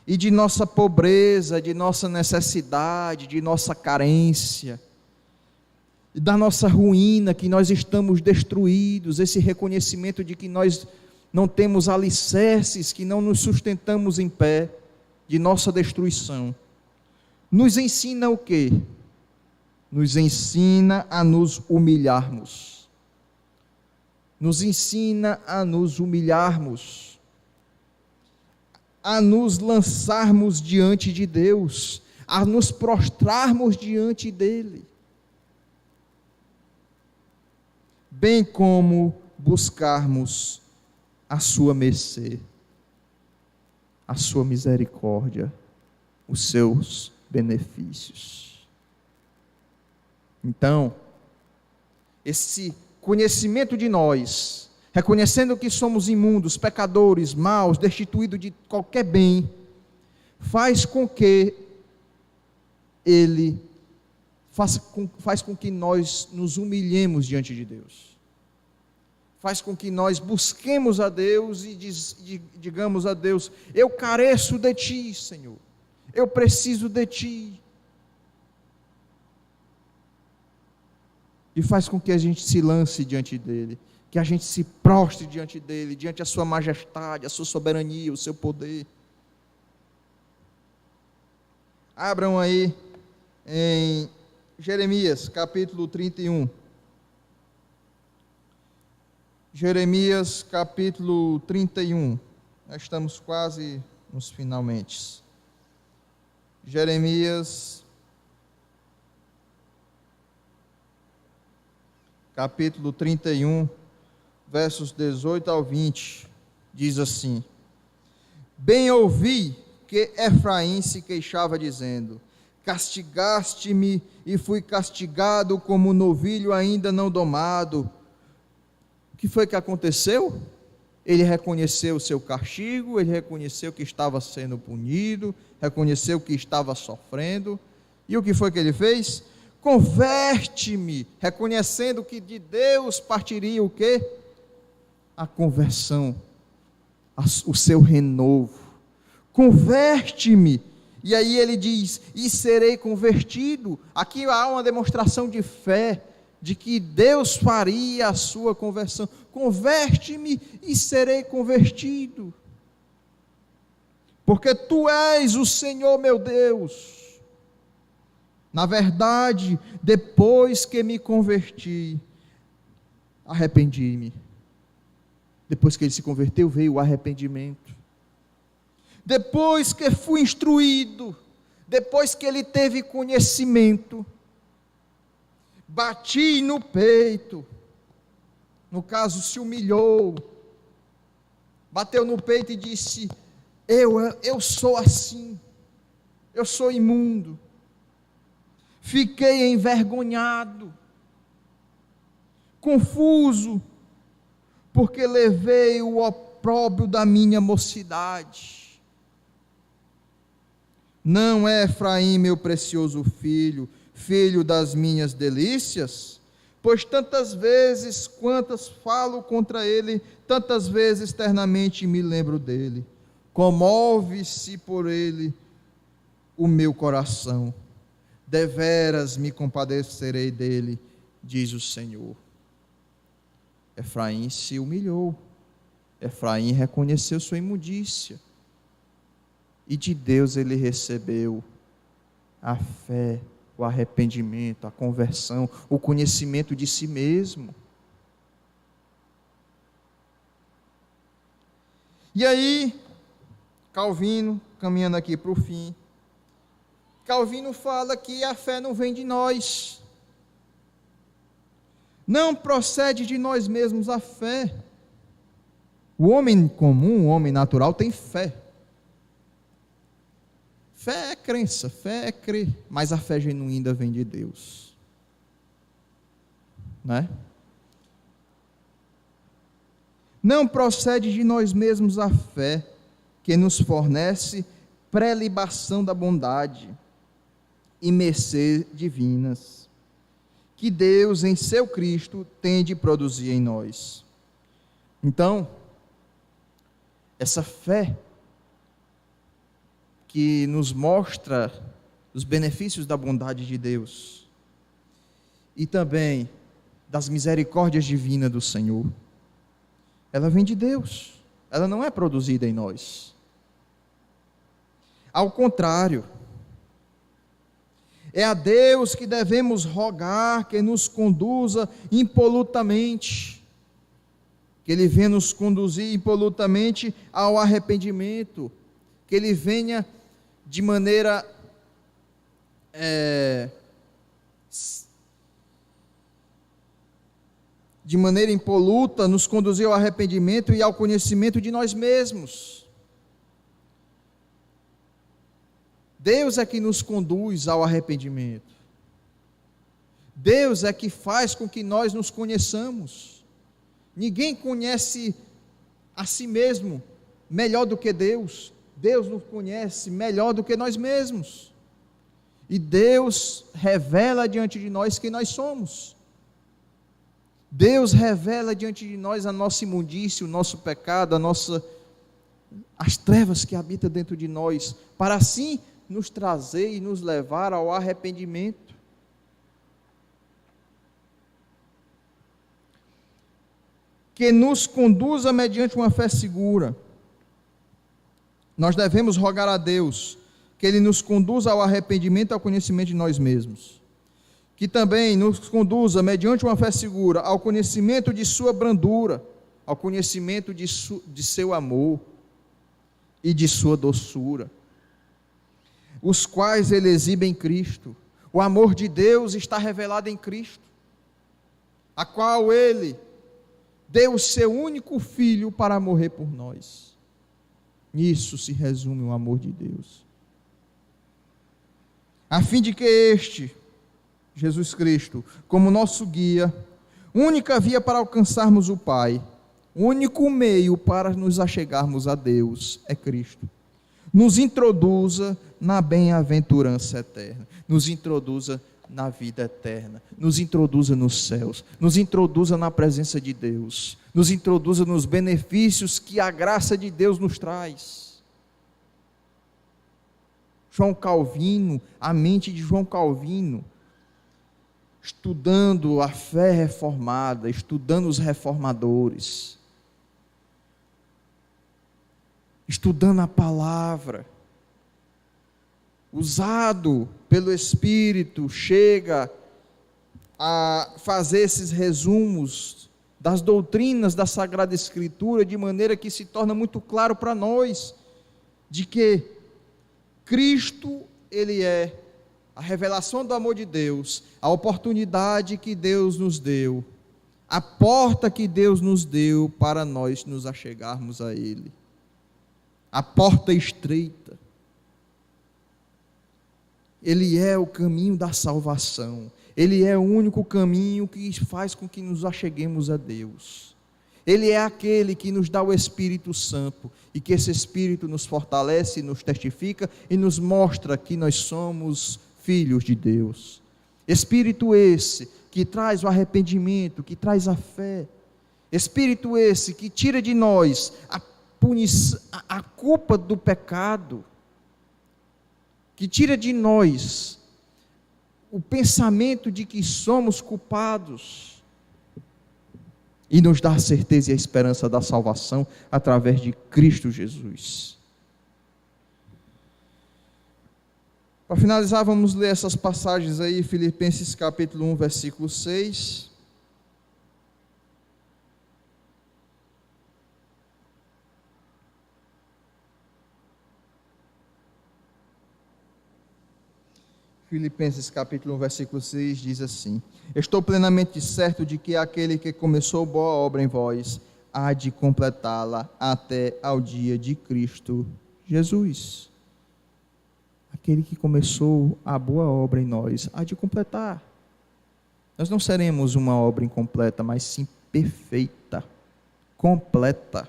e de nossa pobreza, de nossa necessidade, de nossa carência, e da nossa ruína, que nós estamos destruídos, esse reconhecimento de que nós não temos alicerces, que não nos sustentamos em pé, de nossa destruição, nos ensina o quê? Nos ensina a nos humilharmos. Nos ensina a nos humilharmos, a nos lançarmos diante de Deus, a nos prostrarmos diante dEle, bem como buscarmos a sua mercê, a sua misericórdia, os seus benefícios. Então, esse conhecimento de nós, reconhecendo que somos imundos, pecadores, maus, destituídos de qualquer bem, faz com que faz com que nós nos humilhemos diante de Deus. Faz com que nós busquemos a Deus e digamos a Deus: eu careço de Ti, Senhor. eu preciso de Ti. E faz com que a gente se lance diante dEle, que a gente se prostre diante dEle, diante da Sua majestade, a Sua soberania, o Seu poder. Abram aí em Jeremias, capítulo 31. Jeremias, capítulo 31. Nós estamos quase nos finalmente. Jeremias, capítulo 31, versos 18 ao 20, diz assim: Bem ouvi que Efraim se queixava, dizendo: Castigaste-me e fui castigado como novilho ainda não domado. O que foi que aconteceu? Ele reconheceu o seu castigo, ele reconheceu que estava sendo punido, reconheceu que estava sofrendo. E o que foi que ele fez? Converte-me, reconhecendo que de Deus partiria o quê? A conversão, o seu renovo. Converte-me. E aí ele diz: e serei convertido. Aqui há uma demonstração de fé, de que Deus faria a sua conversão. Converte-me e serei convertido, porque Tu és o Senhor meu Deus. Na verdade, depois que me converti, arrependi-me. Depois que ele se converteu, veio o arrependimento. Depois que fui instruído, depois que ele teve conhecimento, bati no peito, no caso se humilhou, bateu no peito e disse: eu sou assim, eu sou imundo. Fiquei envergonhado, confuso, porque levei o opróbrio da minha mocidade. Não é Efraim meu precioso filho, filho das minhas delícias? Pois tantas vezes quantas falo contra ele, tantas vezes eternamente me lembro dele. Comove-se por ele o meu coração. Deveras me compadecerei dele, diz o Senhor. Efraim se humilhou. Efraim reconheceu sua imundícia. E de Deus ele recebeu a fé, o arrependimento, a conversão, o conhecimento de si mesmo. E aí, Calvino, caminhando aqui para o fim, Calvino fala que a fé não vem de nós, não procede de nós mesmos a fé. O homem comum, o homem natural tem fé. Fé é crença, fé é crer, mas a fé genuína vem de Deus, né? Não procede de nós mesmos a fé que nos fornece pré-libação da bondade e mercê divinas, que Deus em seu Cristo tem de produzir em nós. Então, essa fé que nos mostra os benefícios da bondade de Deus e também das misericórdias divinas do Senhor, ela vem de Deus, ela não é produzida em nós. Ao contrário, é a Deus que devemos rogar que nos conduza impolutamente, que Ele venha nos conduzir impolutamente ao arrependimento, que Ele venha de maneira impoluta nos conduzir ao arrependimento e ao conhecimento de nós mesmos. Deus é que nos conduz ao arrependimento. Deus é que faz com que nós nos conheçamos. Ninguém conhece a si mesmo melhor do que Deus. Deus nos conhece melhor do que nós mesmos. E Deus revela diante de nós quem nós somos. Deus revela diante de nós a nossa imundície, o nosso pecado, as trevas que habitam dentro de nós, para assim nos trazer e nos levar ao arrependimento. Que nos conduza mediante uma fé segura. Nós devemos rogar a Deus que Ele nos conduza ao arrependimento e ao conhecimento de nós mesmos. Que também nos conduza mediante uma fé segura ao conhecimento de sua brandura, ao conhecimento de seu amor e de sua doçura, os quais Ele exibe em Cristo. O amor de Deus está revelado em Cristo, a qual Ele deu o seu único Filho para morrer por nós. Nisso se resume o amor de Deus. A fim de que este, Jesus Cristo, como nosso guia, única via para alcançarmos o Pai, o único meio para nos achegarmos a Deus é Cristo, nos introduza na bem-aventurança eterna, nos introduza na vida eterna, nos introduza nos céus, nos introduza na presença de Deus, nos introduza nos benefícios que a graça de Deus nos traz. João Calvino, a mente de João Calvino, estudando a fé reformada, estudando os reformadores, estudando a palavra, usado pelo Espírito, chega a fazer esses resumos das doutrinas da Sagrada Escritura, de maneira que se torna muito claro para nós, de que Cristo, Ele é a revelação do amor de Deus, a oportunidade que Deus nos deu, a porta que Deus nos deu para nós nos achegarmos a Ele, a porta estreita. Ele é o caminho da salvação, Ele é o único caminho que faz com que nos acheguemos a Deus. Ele é aquele que nos dá o Espírito Santo, e que esse Espírito nos fortalece, nos testifica e nos mostra que nós somos filhos de Deus. Espírito esse que traz o arrependimento, que traz a fé. Espírito esse que tira de nós a culpa do pecado, que tira de nós o pensamento de que somos culpados, e nos dá a certeza e a esperança da salvação através de Cristo Jesus. Para finalizar, vamos ler essas passagens aí, Filipenses capítulo 1, versículo 6. Filipenses capítulo 1, versículo 6 diz assim: estou plenamente certo de que aquele que começou boa obra em vós, há de completá-la até ao dia de Cristo Jesus. Aquele que começou a boa obra em nós, há de completar. Nós não seremos uma obra incompleta, mas sim perfeita, completa.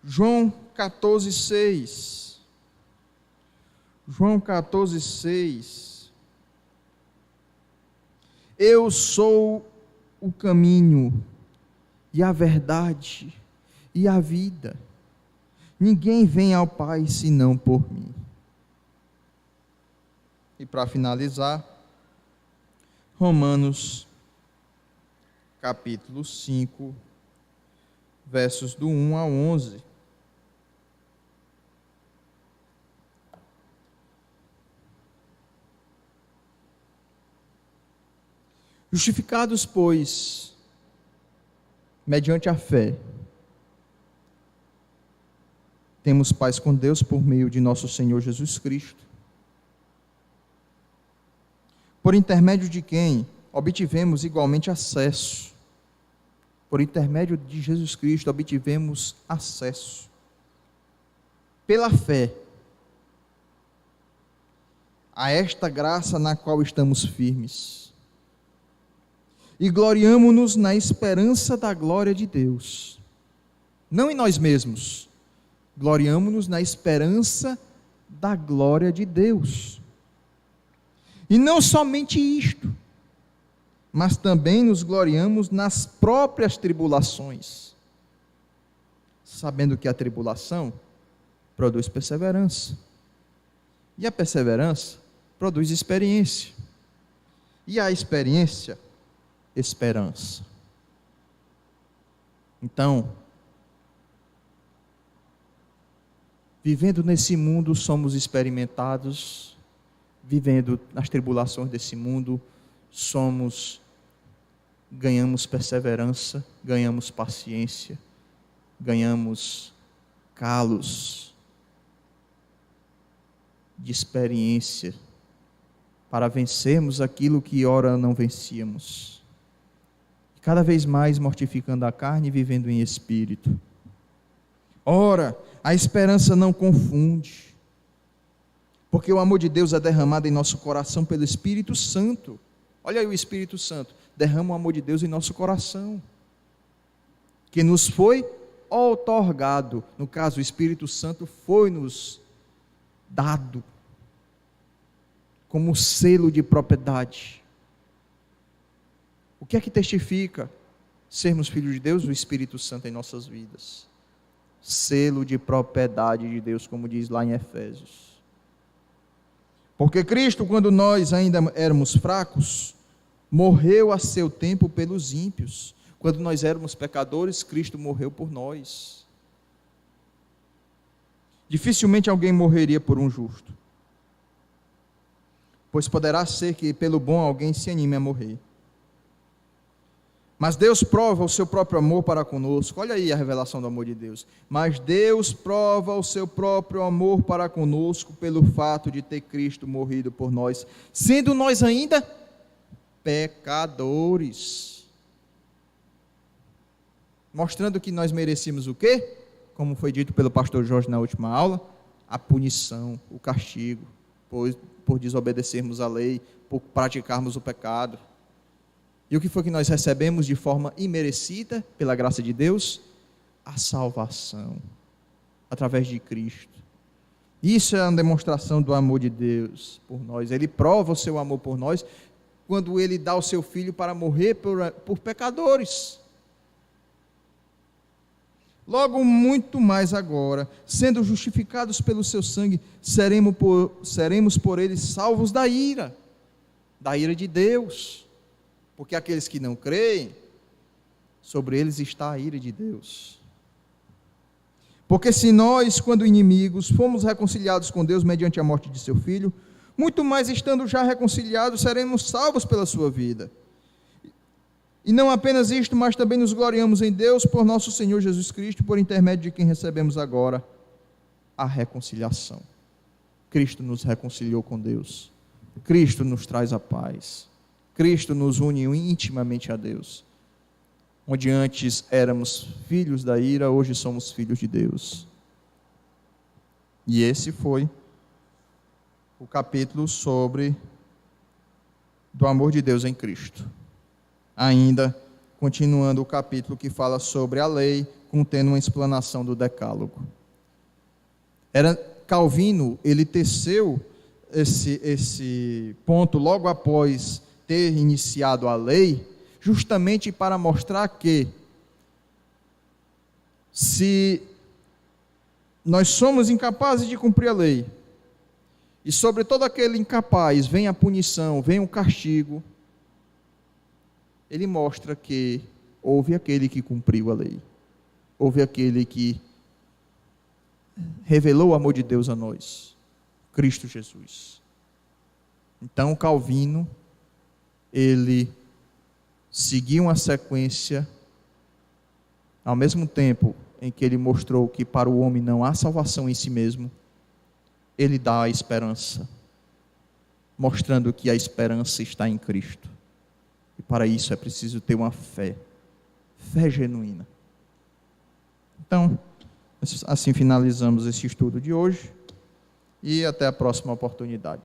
João 14, 6. João 14, 6. Eu sou o caminho, e a verdade, e a vida. Ninguém vem ao Pai senão por mim. E para finalizar, Romanos capítulo 5, versos do 1 ao 11. Justificados, pois, mediante a fé, temos paz com Deus por meio de nosso Senhor Jesus Cristo, por intermédio de quem obtivemos igualmente acesso. Por intermédio de Jesus Cristo obtivemos acesso, pela fé, a esta graça na qual estamos firmes. E gloriamo-nos na esperança da glória de Deus. Não em nós mesmos, gloriamo-nos na esperança da glória de Deus. E não somente isto, mas também nos gloriamos nas próprias tribulações, sabendo que a tribulação produz perseverança. E a perseverança produz experiência. E a experiência, esperança. Então, vivendo nesse mundo, somos experimentados, vivendo nas tribulações desse mundo, ganhamos perseverança, ganhamos paciência, ganhamos calos de experiência para vencermos aquilo que ora não vencíamos. Cada vez mais mortificando a carne e vivendo em espírito. Ora, a esperança não confunde, porque o amor de Deus é derramado em nosso coração pelo Espírito Santo. Olha aí o Espírito Santo, derrama o amor de Deus em nosso coração, que nos foi outorgado. No caso, o Espírito Santo foi nos dado como selo de propriedade. O que é que testifica sermos filhos de Deus? O Espírito Santo em nossas vidas. Selo de propriedade de Deus, como diz lá em Efésios. Porque Cristo, quando nós ainda éramos fracos, morreu a seu tempo pelos ímpios. Quando nós éramos pecadores, Cristo morreu por nós. Dificilmente alguém morreria por um justo, pois poderá ser que pelo bom alguém se anime a morrer. Mas Deus prova o seu próprio amor para conosco. Olha aí a revelação do amor de Deus. Mas Deus prova o seu próprio amor para conosco pelo fato de ter Cristo morrido por nós, sendo nós ainda pecadores. Mostrando que nós merecíamos o quê? Como foi dito pelo pastor Jorge na última aula, a punição, o castigo, por desobedecermos a lei, por praticarmos o pecado. E o que foi que nós recebemos de forma imerecida, pela graça de Deus? A salvação, através de Cristo. Isso é uma demonstração do amor de Deus por nós. Ele prova o seu amor por nós, quando Ele dá o seu Filho para morrer por pecadores. Logo, muito mais agora, sendo justificados pelo seu sangue, seremos por Ele salvos da ira de Deus. Porque aqueles que não creem, sobre eles está a ira de Deus. Porque se nós, quando inimigos, fomos reconciliados com Deus mediante a morte de seu Filho, muito mais estando já reconciliados, seremos salvos pela sua vida. E não apenas isto, mas também nos gloriamos em Deus por nosso Senhor Jesus Cristo, por intermédio de quem recebemos agora a reconciliação. Cristo nos reconciliou com Deus. Cristo nos traz a paz. Cristo nos une intimamente a Deus. Onde antes éramos filhos da ira, hoje somos filhos de Deus. E esse foi o capítulo sobre do amor de Deus em Cristo. Ainda continuando o capítulo que fala sobre a lei, contendo uma explanação do decálogo. Calvino, ele teceu esse ponto logo após ter iniciado a lei, justamente para mostrar que se nós somos incapazes de cumprir a lei, e sobre todo aquele incapaz vem a punição, vem o castigo, ele mostra que houve aquele que cumpriu a lei, houve aquele que revelou o amor de Deus a nós, Cristo Jesus. Então Calvino, ele seguiu uma sequência, ao mesmo tempo em que ele mostrou que para o homem não há salvação em si mesmo, ele dá a esperança, mostrando que a esperança está em Cristo. E para isso é preciso ter uma fé genuína. Então, assim finalizamos esse estudo de hoje, e até a próxima oportunidade.